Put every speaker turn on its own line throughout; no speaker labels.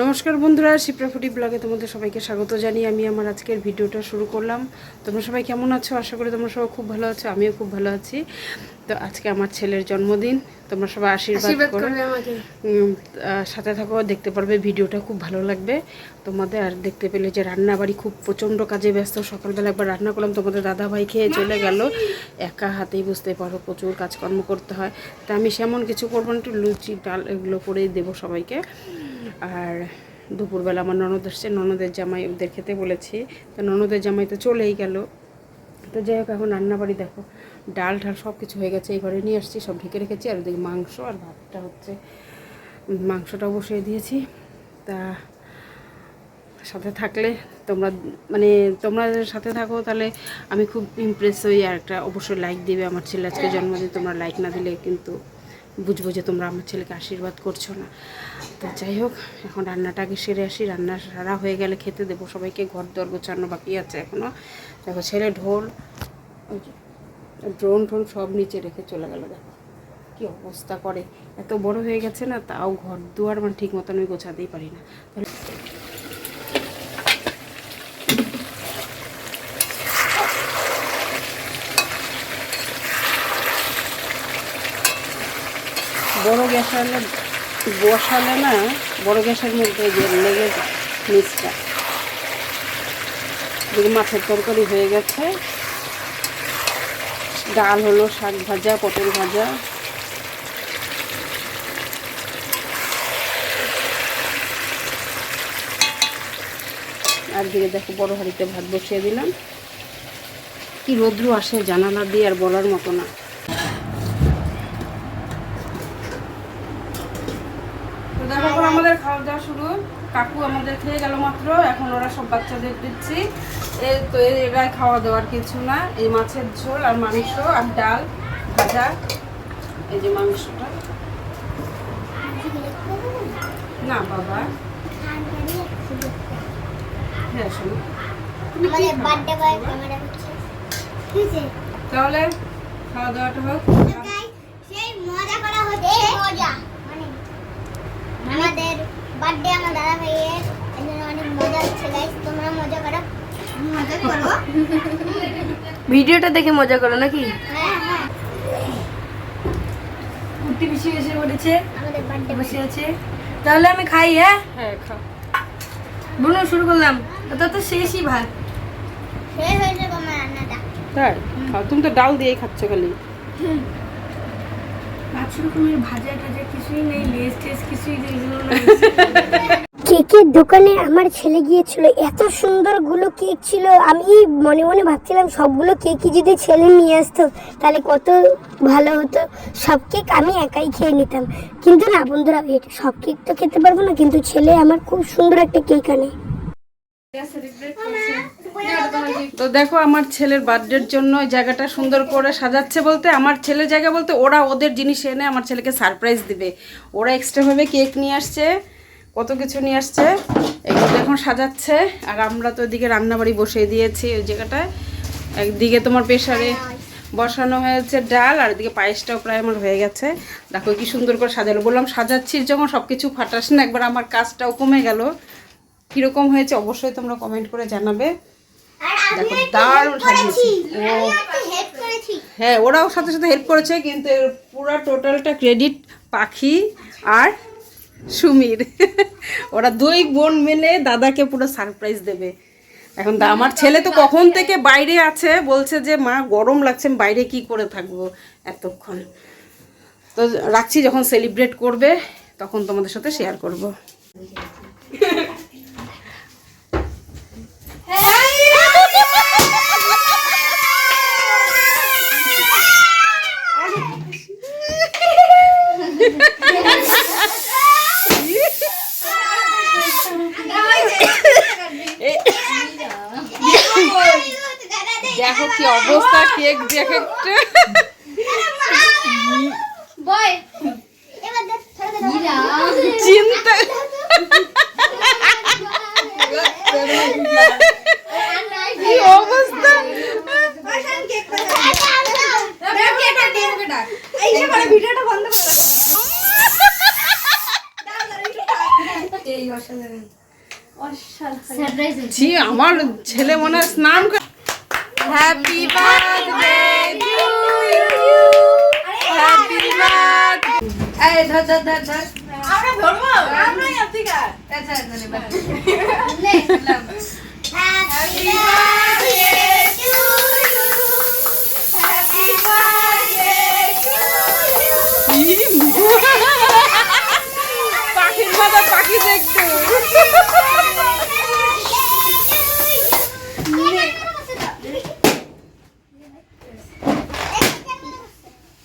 নমস্কার বন্ধুরা, শিপ্রা ফুডি ব্লগে তোমাদের সবাইকে স্বাগত জানিয়ে আমি আমার আজকের ভিডিওটা শুরু করলাম। তোমরা সবাই কেমন আছো? আশা করি তোমরা সবাই খুব ভালো আছো, আমিও খুব ভালো আছি। তো আজকে আমার ছেলের জন্মদিন, তোমরা সবাই আশীর্বাদ করো, সাথে থাকো, দেখতে পারবে, ভিডিওটা খুব ভালো লাগবে তোমাদের। আর দেখতে পেলে যে রান্নাবাড়ি খুব প্রচণ্ড কাজে ব্যস্ত, সকালবেলা একবার রান্না করলাম, তোমাদের দাদাভাই খেয়ে চলে গেল, একা হাতেই বুঝতে পারো প্রচুর কাজকর্ম করতে হয়। তা আমি সেমন কিছু করবো না, একটু লুচি ডাল এগুলো করেই দেবো সবাইকে। আর দুপুরবেলা আমার ননদ আসছে, ননদের জামাই ওদের খেতে বলেছি, তো ননদের জামাই তো চলেই গেল। তো যাই হোক, এখন রান্নাবাড়ি দেখো, ডাল ঢাল সব কিছু হয়ে গেছে, এই ঘরে নিয়ে আসছি, সব ঢেকে রেখেছি। আর ওদিকে মাংস আর ভাতটা হচ্ছে, মাংসটাও বসিয়ে দিয়েছি। তা সাথে থাকলে তোমরা, মানে তোমরা সাথে থাকো তাহলে আমি খুব ইমপ্রেস হই। আর একটা অবশ্যই লাইক দিবে, আমার ছেলে আজকে জন্মদিন, তোমরা লাইক না দিলে কিন্তু বুঝবো যে তোমরা আমার ছেলেকে আশীর্বাদ করছো না। তো যাই হোক, এখন রান্নাটা আগে সেরে আসি, রান্না সারা হয়ে গেলে খেতে দেবো সবাইকে। ঘর দর গোছানো বাকি আছে এখনও। দেখো ছেলে ঢোল, ড্রোন টোন সব নিচে রেখে চলে গেল। দেখো কী অবস্থা করে, এত বড় হয়ে গেছে না, তাও ঘর দুয়ার মানে ঠিক মতন আমি গোছাতেই পারি না। তাহলে বড় গ্যাসে বসালে না, বড় গ্যাসের মধ্যে লেগে যায় নিচটা। মাছের তরকারি হয়ে গেছে, ডাল হলো, শাক ভাজা, পটল ভাজা। আর দিকে দেখো বড় হাঁড়িতে ভাত বসিয়ে দিলাম। কি রৌদ্র আসে জানালা দিয়ে, আর বলার মতো না। তো দেখো আমাদের খাওয়া দাওয়া শুরু, কাকু আমাদের খেয়ে গেল মাত্র, এখন ওরা সব বাচ্চাদের দিচ্ছি। তো এরাই খাওয়া দাওয়ার কিছু না, এই মাছের ঝোল আর মাংস আর ডাল ভাজা। এই যে মাংসটা না বাবা, হ্যাঁ শোনো, তাহলে খাওয়া দাওয়াটা হোক।
আমাদের বার্থডে আমার দাদা ভাইয়ের, অনেক মজা হচ্ছে গাইস, তোমরা মজা করো, মজা করো,
ভিডিওটা দেখে মজা করো নাকি?
হ্যাঁ হ্যাঁ।
কুর্তি পিছিয়ে এসে পড়েছে,
আমাদের বার্থডে
বসে আছে। তাহলে আমি খাই। হ্যাঁ
হ্যাঁ খাও,
বুনো শুরু করলাম। এটা তো শেষই ভাত।
শেষ হয়ে যাবে আমার রান্নাটা।
তাই খাও, তুমি তো ডাল দিয়েই খাচ্ছ খালি।
ভাত শুরু করে ভাজা টাজা কিছুই নেই, লেস টেস কিছুই দিল না।
কেকের দোকানে আমার ছেলে গিয়েছিল, এত সুন্দর গুলো কেক ছিল, আমি মনে মনে ভাবছিলাম সবগুলো কেকই যদি ছেলে নিয়ে আসতো তাহলে কত ভালো হতো। সব কেক আমি একাই খেয়ে নিতাম, কিন্তু না বন্ধুরা, সব কেক তো খেতে পারবো না, কিন্তু ছেলে আমার খুব সুন্দর একটা কেক আনে।
তো দেখো আমার ছেলের বার্থডের জন্য জায়গাটা সুন্দর করে সাজাচ্ছে, বলতে আমার ছেলের জায়গা বলতে ওরা ওদের জিনিস এনে আমার ছেলেকে সারপ্রাইজ দিবে। ওরা এক্সট্রাভাবে কেক নিয়ে আসছে, কত কিছু নিয়ে আসছে, এগুলো এখন সাজাচ্ছে। আর আমরা তো ওইদিকে রান্নাবাড়ি বসিয়ে দিয়েছি ওই জায়গাটায়। একদিকে তোমার প্রেসারে বসানো হয়েছে ডাল, আর এদিকে পায়েসটাও প্রায় আমার হয়ে গেছে। দেখো কি সুন্দর করে সাজালো, বললাম সাজাচ্ছিস যখন সব কিছু ফাটাস না, একবার আমার কাজটাও কমে গেল। কীরকম হয়েছে অবশ্যই তোমরা কমেন্ট করে জানাবে। দেখো দারুণ সাজিয়েছি ও, হ্যাঁ ওরাও সাথে সাথে হেল্প করেছে, কিন্তু পুরো টোটালটা ক্রেডিট পাখি আর সুমির। ওরা দুই বোন মিলে দাদাকে পুরো সারপ্রাইজ দেবে। এখন আমার ছেলে তো কখন থেকে বাইরে আছে, বলছে যে মা গরম লাগছে, আমি বাইরে কি করে থাকবো এতক্ষণ। তো রাখছি, যখন সেলিব্রেট করবে তখন তোমাদের সাথে শেয়ার করব। দেখো কি অবস্থা, কেক দেখে চিন্তা। কি অবস্থা, ভিডিওটা বন্ধ করে
সেই অসাধারণ
জি আমার ছেলে মনে হয় স্নান করে happy birthday to you happy birthday
এই ধর ধর ধর ধর আমরা ধরবো আমরাই আফ্রিকা আচ্ছা ধরে বাদ happy birthday to you happy birthday to you
পাখির মতো পাখি দেখতে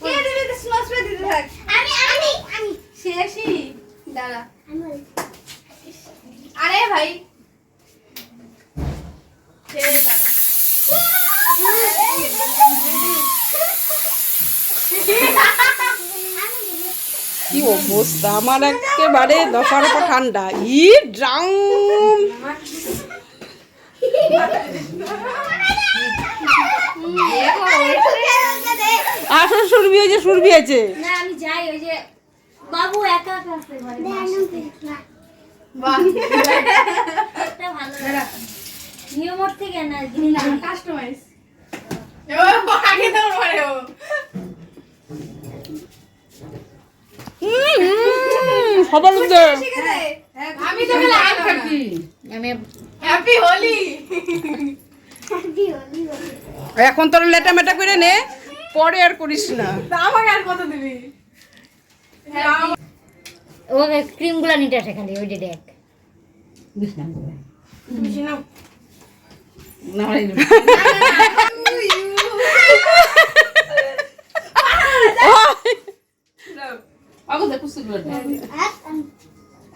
কে দিবি তো স্মাস পে দিতে থাক আমি শেষই দাঁড়া আরে ভাই শেষ দাঁড়া
কি অবস্থা আমার একেবারে দফার পর ঠান্ডা ই ড্রাম আসলে সুরভি হয়েছে সুরভি আছে
না আমি যাই ওই যে বাবু একা একা আছে ঘরে
বাহ
এটা ভালো নিয়মর থেকে না
কাস্টমাইজ ও আগে দৌড় মারে ও
সবার মধ্যে
আমি তো বলে আম খাচ্ছি
আমি
হ্যাপি হোলি
এখন তোর লেটা মেটা করে নে পরে আর করিস না
আমাকে আর কত দিবি
ও ক্রিম গুলা নিতে আসে খালি ওই যে দেখ
বেশি নাও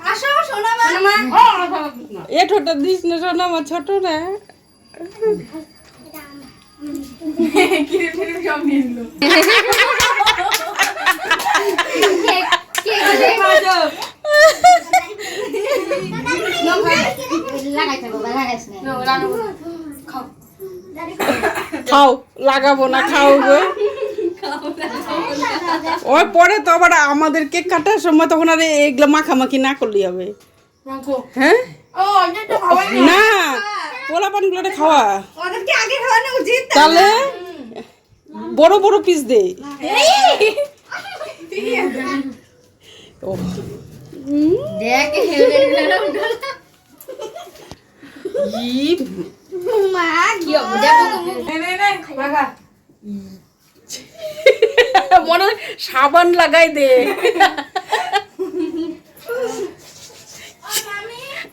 আসো সোনা মা
এ ঠোঁটা দিস না শোনা আমার ছোট না
কিরে ফিরে সব নিয়ে নিল
খাও লাগাবো না খাও গো ওই পরে তো আবার আমাদের কেক কাটার সময় তখন আর এগুলো মাখামাখি না করলেই হবে হ্যাঁ
ও এটা খাওয়াই
না পোলা পানগুলো খাওয়া
ওদেরকে আগে খাওয়ানো উচিত
তাহলে বড় বড় পিস দে ও
দেখ
ই
মা
কি হবে দেখো
নে নে বাগা
মনে হয় সাবান লাগাই দে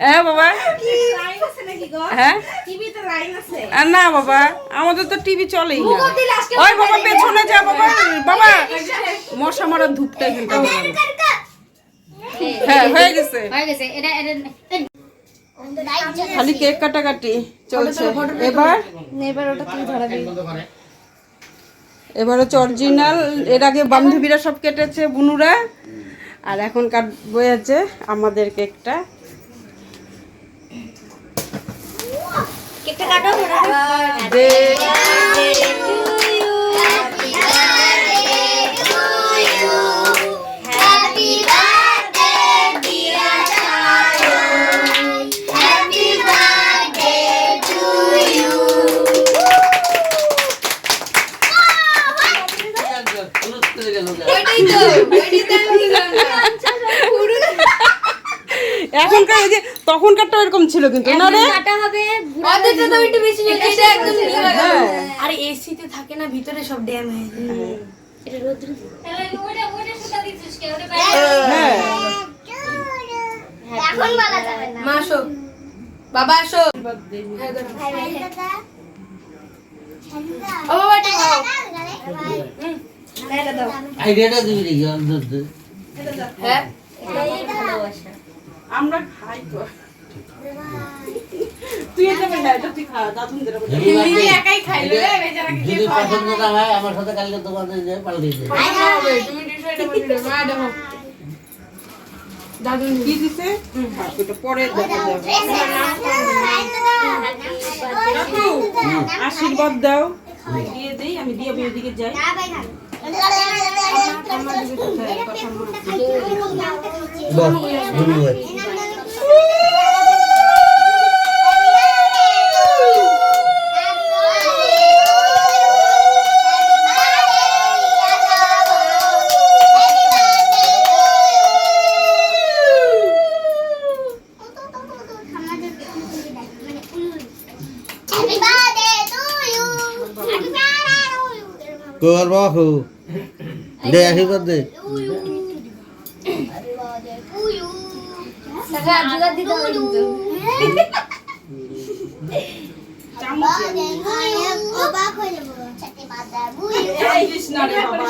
হ্যাঁ বাবা
লাইন আছে নাকি গো
হ্যাঁ
টিভিতে লাইন আছে
আর না বাবা আমাদের তো টিভি চলেই না ওই বাবা পেছনে যা বাবা বাবা মশা মারার ধূপটা এখানটা হ্যাঁ হয়ে গেছে
হয়ে গেছে এটা
খালি কেক কাটাকাটি চলছে এবার
এবার ওটা তুই ধরাবি
এবার হচ্ছে অরিজিনাল এর আগে বান্ধবীরা সব কেটেছে বুনুরা আর এখন কাটবো আছে আমাদের কেকটা
কেকটা কাটো
দে এখনকার ওই যে তখনকারটা এরকম ছিল কিন্তু না রে
কাটা হবে
ওদেরটা তো একটু বেশি নিয়ে এটা একদম
হ্যাঁ।
আরে এসিতে থাকে না ভিতরে সব ড্যাম হয়ে যায়
এটা রোদ্র ওটা সুতা দিছিস কে ওটা
হ্যাঁ
এখন বলা যাবে না
মা আসো বাবা আসো ও বাবা এটা খাও এটা দাও
আইডিয়াটা দিবি নাকি অন্তত
হ্যাঁ
ভালোবাসা
আমরা খাই তো তুই এটা বেটা এটা তুই খা দাদুনদের
নিজে একাই খাইলো রে বেচারাকে কে
যদি
খাওয়াবে
পছন্দ না হয় আমার সাথে কালকে দোকানে যে পাল্টে দিয়ে
তুমি ডিসাইড করে মা দেখো দাদু
কি দিছে এটা পরে দেখা যাবে আশীর্বাদ দাও দিয়ে দেই আমি দিয়ে ওইদিকে যাই
ধন্যবাদ কোয়ার বাহু দে আশীর্বাদ দে
টাকা আশীর্বাদ দিতে হবে কিন্তু অবাক হয়ে যাবো চারটে বাদা বুই কৃষ্ণ রে বাবা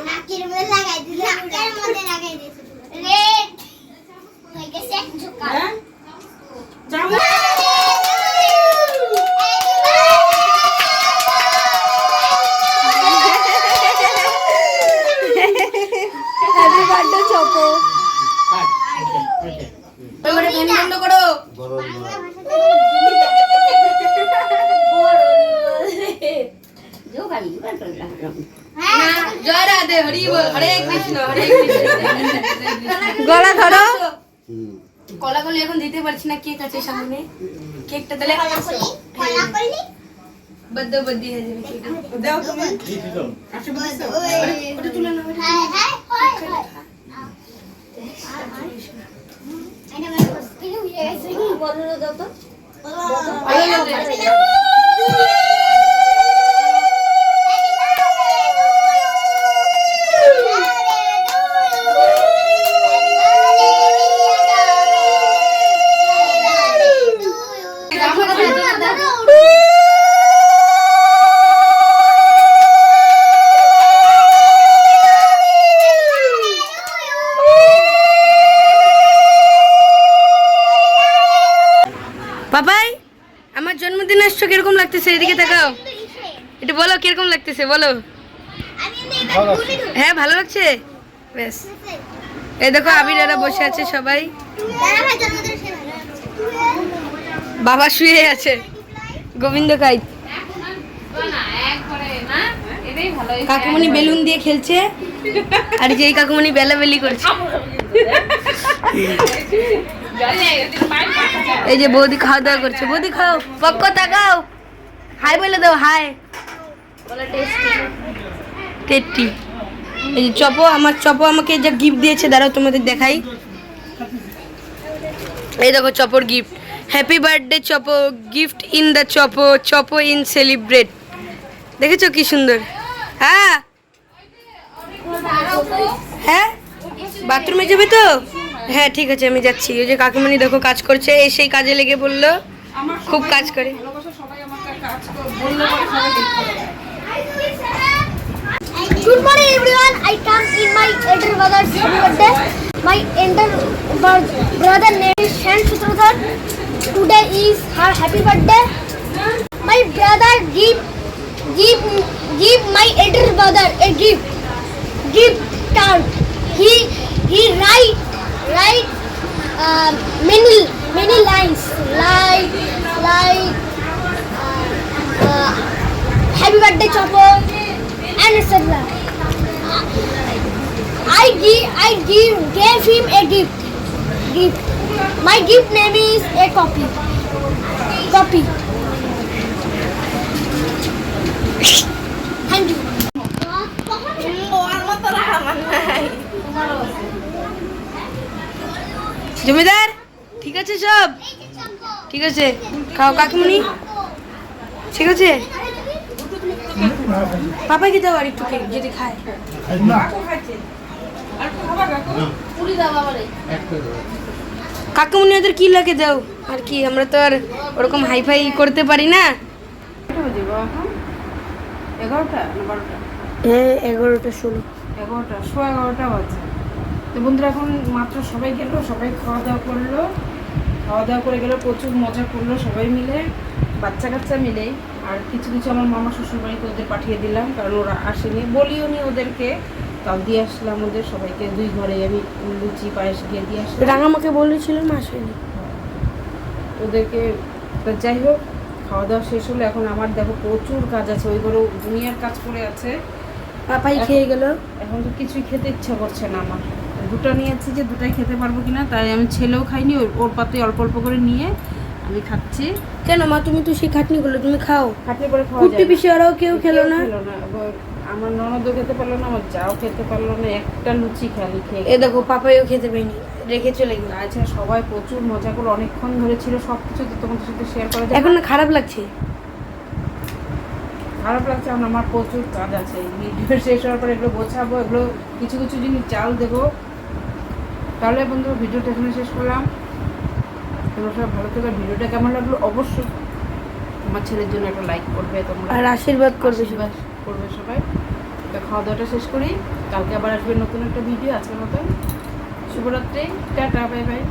নাকের মধ্যে লাগাই দিল নাকের মধ্যে লাগাই দিয়েছে রেড হয়ে গেছে ঝুকা জামা
হ্যাপি বার্থডে চপো
ওরে ফ্যান বন্ধ করো
গরম
জয় রাধে হরি বল হরে কৃষ্ণ
গলা ধরো।
কলাগুলো এখন দিতে পারছি না কেক আছে সামনে কেকটা তাহলে বদ্ধ বদ্ধি হয়ে যাবে কেক দাও তুমি ওটা তুলে নাও
বাবাই আমার জন্মদিন আসছো কিরকম লাগতেছে এদিকে তাকাও একটু বলো কিরকম লাগতেছে বলো হ্যাঁ ভালো লাগছে বেশ এই দেখো আবিরারা বসে আছে সবাই বাবা শুয়ে আছে গোবিন্দ কাই কাকুমণি বেলুন দিয়ে খেলছে আর যেই কাকুমণি বেলাবেলি করছে এই যে বৌদি খাওয়া দাওয়া করছে বৌদি খাও পক্ক তাকাও হাই বলে দাও হাই টেট্টি এই যে চপো আমাকে যা গিফট দিয়েছে দাঁড়াও তোমাদের দেখাই এই দেখো চপোর গিফট হ্যাপি বার্থডে চপো গিফট ইন দ্য চপো ইন সেলিব্রেট দেখেছো কি সুন্দর হ্যাঁ হ্যাঁ বাথরুমে যাবে তো হ্যাঁ ঠিক আছে আমি যাচ্ছি ওই যে কাকিমণি দেখো কাজ করছে সেই কাজে লেগে পড়লো খুব কাজ করে
Good morning everyone. I come in my elder brother's happy birthday. My elder brother name is Shan Sutradhar. Today is her happy birthday. My brother give my elder brother a gift card. He write many lines like happy birthday Chopo and etc. I gave him a gift. My gift name is a copy. Thank you.
জমিদার ঠিক আছে সব ঠিক আছে খাও কাকিমণি ঠিক আছে পাপাকে দাও আর একটু কেক যদি খায় কাকিমণি ওদের কি লাগে দাও আর কি আমরা তো আর ওরকম হাইফাই করতে পারি না 11টা না 12টা
হ্যাঁ 11টা 16
11টা 11:15 বাজে তো বন্ধুরা এখন মাত্র সবাই গেল সবাই খাওয়া দাওয়া করলো খাওয়া দাওয়া করে গেলো প্রচুর মজা করলো সবাই মিলে বাচ্চা কাচ্চা মিলেই আর কিছু কিছু আমার মামা শ্বশুরবাড়িতে ওদের পাঠিয়ে দিলাম কারণ ওরা আসেনি বলিও নি ওদেরকে তাও দিয়ে আসলাম ওদের সবাইকে 2 ঘরে আমি লুচি পায়েস গিয়ে দিয়ে আসলাম
রাঙামাকে বলেছিলাম আসেনি
ওদেরকে তো যাই হোক খাওয়া দাওয়া শেষ হলো এখন আমার দেখো প্রচুর কাজ আছে ওই ঘরে দুনিয়ার কাজ পড়ে আছে
পাপাই খেয়ে গেল
এখন তো কিছুই খেতে ইচ্ছা করছে না আমার দুটো নিয়েছি যে দুটাই খেতে পারবো কিনা তাই আমি ছেলেও খাইনি ওর পাতে অল্প অল্প করে নিয়ে আমি খাচ্ছি
কেন মা তুমি তো সেই খাটনিগুলো তুমি খাও
খাটনি করে খাওয়া
কুট্টি পিসি ওরাও কেউ খেলো না
আবার আমার ননদও খেতে পারলো না আমার যাও খেতে পারলো না একটা লুচি খালি খেয়ে
এ দেখো পাপাইও খেতে পাইনি রেখে চলে গেল
আচ্ছা সবাই প্রচুর মজা করে অনেকক্ষণ ধরে ছিল সব কিছু তো তোমাদের সাথে শেয়ার করা যায়
এখন না খারাপ লাগছে
খারাপ লাগছে, আমার প্রচুর কাজ আছে। ভিডিও শেষ হওয়ার পর এগুলো গোছাবো, এগুলো কিছু কিছু জিনিস চাল দেবো। তাহলে বন্ধু ভিডিওটা এখানে শেষ করলাম। তোমরা সবাই ভালো থেকো। ভিডিওটা কেমন লাগলো অবশ্যই আমার ছেলের জন্য একটা লাইক করবে তোমরা,
আর আশীর্বাদ করবে
আশীর্বাদ করবে সবাই। তো খাওয়া দাওয়াটা শেষ করি, কালকে আবার আসবে নতুন একটা ভিডিও। আজকের মতন শুভরাত্রি, টাটা, বাই বাই।